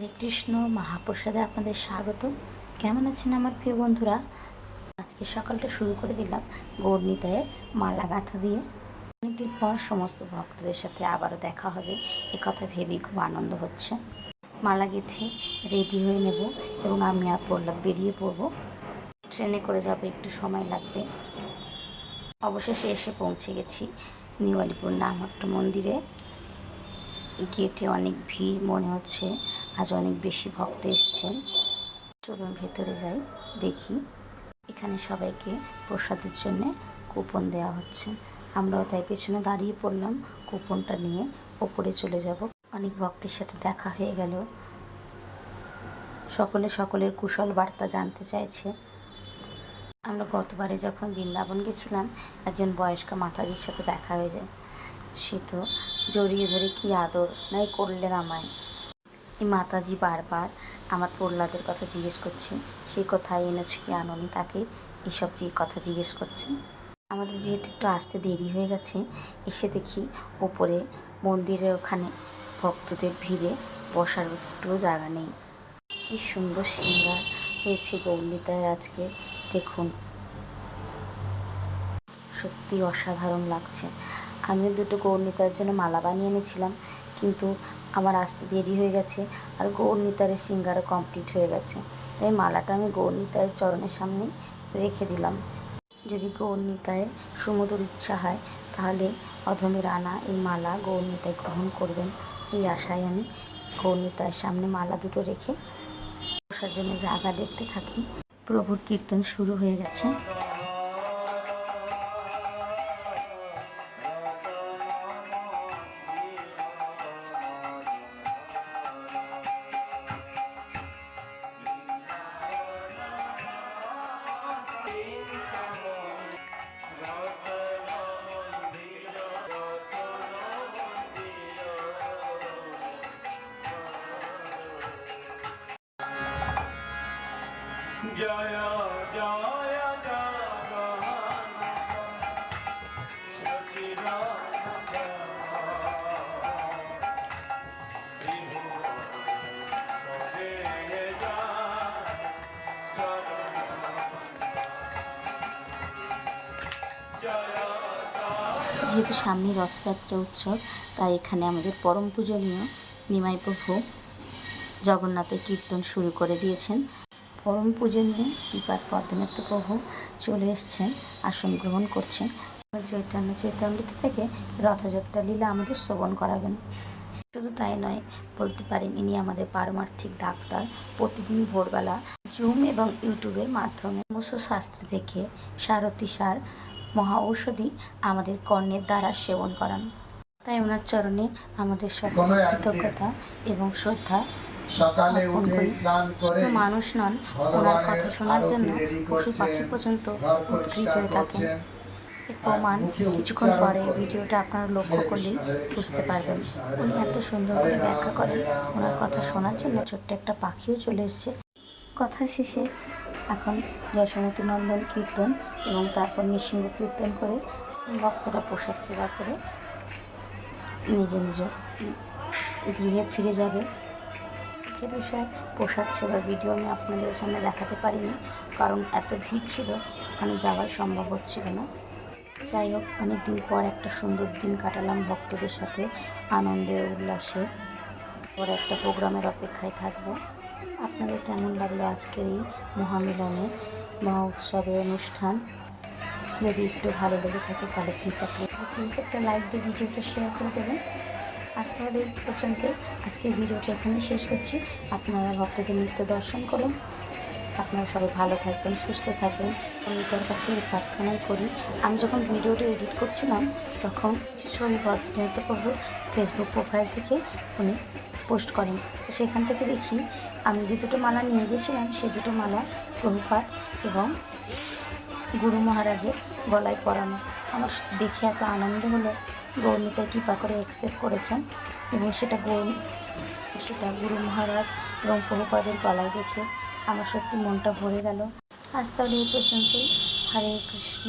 হরে কৃষ্ণ মহাপ্রসাদে আপনাদের স্বাগত। কেমন আছেন আমার প্রিয় বন্ধুরা? আজকে সকালটা শুরু করে দিলাম গৌরনিতায়ের মালা গাঁথা দিয়ে। অনেকদিন পর সমস্ত ভক্তদের সাথে আবারও দেখা হবে, কথা ভেবেই খুব আনন্দ হচ্ছে। মালা গেঁথে রেডি হয়ে নেব এবং আমি আর পড়লাম বেরিয়ে পড়বো। ট্রেনে করে যাবো, একটু সময় লাগবে। অবশেষে এসে পৌঁছে গেছি নিউ আলিপুর নামহট্ট মন্দিরে। গেটে অনেক ভিড়, মনে হচ্ছে আজ অনেক বেশি ভক্ত এসছেন। চলুন ভেতরে যাই, দেখি। এখানে সবাইকে প্রসাদের জন্য কুপন দেওয়া হচ্ছে। আমরাও তাই পেছনে দাঁড়িয়ে পড়লাম, কুপনটা নিয়ে ওপরে চলে যাব। অনেক ভক্তের সাথে দেখা হয়ে গেল, সকলে সকলের কুশল বার্তা জানতে চাইছে। আমরা গতবারে যখন বৃন্দাবন গেছিলাম, একজন বয়স্ক মাতাজির সাথে দেখা হয়ে যায়। সে তো জড়িয়ে ধরে কি আদর নাই করলেন আমায়। এই মাতাজি বারবার আমার প্রহ্লাদের কথা জিজ্ঞেস করছে, সেই কথাই এনেছো কি আনোনি তাকে, এইসব কথা জিজ্ঞেস করছে। আমাদের যেহেতু একটু আসতে দেরি হয়ে গেছে, এসে দেখি ওপরে মন্দিরের ওখানে ভক্তদের ভিড়ে বসার একটু জায়গা নেই। কি সুন্দর সিঙ্গার হয়েছে গৌরনিতায়ের আজকে, দেখুন সত্যি অসাধারণ লাগছে। আমি দুটো গৌরনিতায়ের জন্য মালা বানিয়ে এনেছিলাম, কিন্তু আমার আসতে দেরি হয়ে গেছে আর গৌরনিতায়ের সিঙ্গারও কমপ্লিট হয়ে গেছে। তাই মালাটা আমি গৌরনিতায়ের চরণের সামনে রেখে দিলাম। যদি গৌরনিতায়ের সুমধুর ইচ্ছা হয়, তাহলে অধমের আনা এই মালা গৌরনিতায় গ্রহণ করবেন, এই আশায় আমি গৌরনিতায়ের সামনে মালা দুটো রেখে বসার জন্য জায়গা দেখতে থাকি। প্রভুর কীর্তন শুরু হয়ে গেছে। জয় জয় যেহেতু সামনে রথযাত্রা উৎসব, তাই এখানে আমাদের পরম পূজনীয় নিমাই প্রভু জগন্নাথের কীর্তন শুরু করে দিয়েছেন। পরম পূজনীয় শ্রীপাদ পদ্মনাথ প্রভু চলে এসছেন, আসন গ্রহণ করছেন। চৈতন্য থেকে রথযাত্রা লীলা আমাদের শ্রবণ করাবেন। শুধু তাই নয়, বলতে পারেন ইনি আমাদের পারমার্থিক ডাক্তার। প্রতিদিন ভোরবেলা জুম এবং ইউটিউবের মাধ্যমে সমস্ত শাস্ত্র থেকে সারথি সার মহা ঔষধি আমাদের কর্ণের দ্বারা সেবন করান। তাই ওনার চরণে আমাদের সকল কৃতজ্ঞতা এবং শ্রদ্ধা। সকালে উঠে স্নান করে মানুষ নন, ওনার কথা শোনার জন্য পশু পাখি পর্যন্ত উৎকৃত হয়ে থাকেন। এর প্রমাণ কিছুক্ষণ পরে ভিডিওটা আপনারা লক্ষ্য করলে বুঝতে পারবেন। উনি এত সুন্দর করে ব্যাখ্যা করেন, ওনার কথা শোনার জন্য ছোট্ট একটা পাখিও চলে এসছে। কথা শেষে এখন যশোমতী নন্দন কীর্তন এবং তারপর নৃসিংহ কীর্তন করে ভক্তরা প্রসাদ সেবা করে নিজ নিজ গৃহে ফিরে যাবে। দুঃখের বিষয়, প্রসাদ সেবার ভিডিও আমি আপনাদের সামনে দেখাতে পারিনি, কারণ এত ভিড় ছিল, ওখানে যাওয়াই সম্ভব হচ্ছিল না। যাই হোক, অনেকদিন পর একটা সুন্দর দিন কাটালাম ভক্তদের সাথে, আনন্দে উল্লাসে। পরে একটা প্রোগ্রামের অপেক্ষায় থাকবো। আপনাদের কেমন লাগলো আজকের এই মহামিলনের মহা উৎসবের অনুষ্ঠান? যদি একটু ভালো লেগে থাকে তাহলে প্লিজ একটা লাইক দিয়ে ভিডিওটা শেয়ার করে দেবেন। আজ তাহলে এই পর্যন্ত, আজকের ভিডিওটা এখানে শেষ করছি। আপনারা ভক্তদের নৃত্য দর্শন করুন। আপনারা সবাই ভালো থাকবেন, সুস্থ থাকবেন, নিজের কাছে এই প্রার্থনাই করি। আমি যখন ভিডিওটা এডিট করছিলাম, তখন ছবি পদ্মনাথ প্রভুর ফেসবুক প্রোফাইল থেকে উনি পোস্ট করেন। সেখান থেকে দেখি আমি যে দুটো মালা নিয়ে গেছিলাম, সেই দুটো মালা প্রভুপাদ এবং গুরু মহারাজের গলায় পরানো। আমার দেখে এত আনন্দ হলো, গৌরনিতাই কৃপা করে অ্যাকসেপ্ট করেছেন এবং সেটা গুরু মহারাজ এবং প্রভুপাদের গলায় দেখে আমার সত্যি মনটা ভরে গেল। আজ তাহলে এই পর্যন্তই। হরে কৃষ্ণ।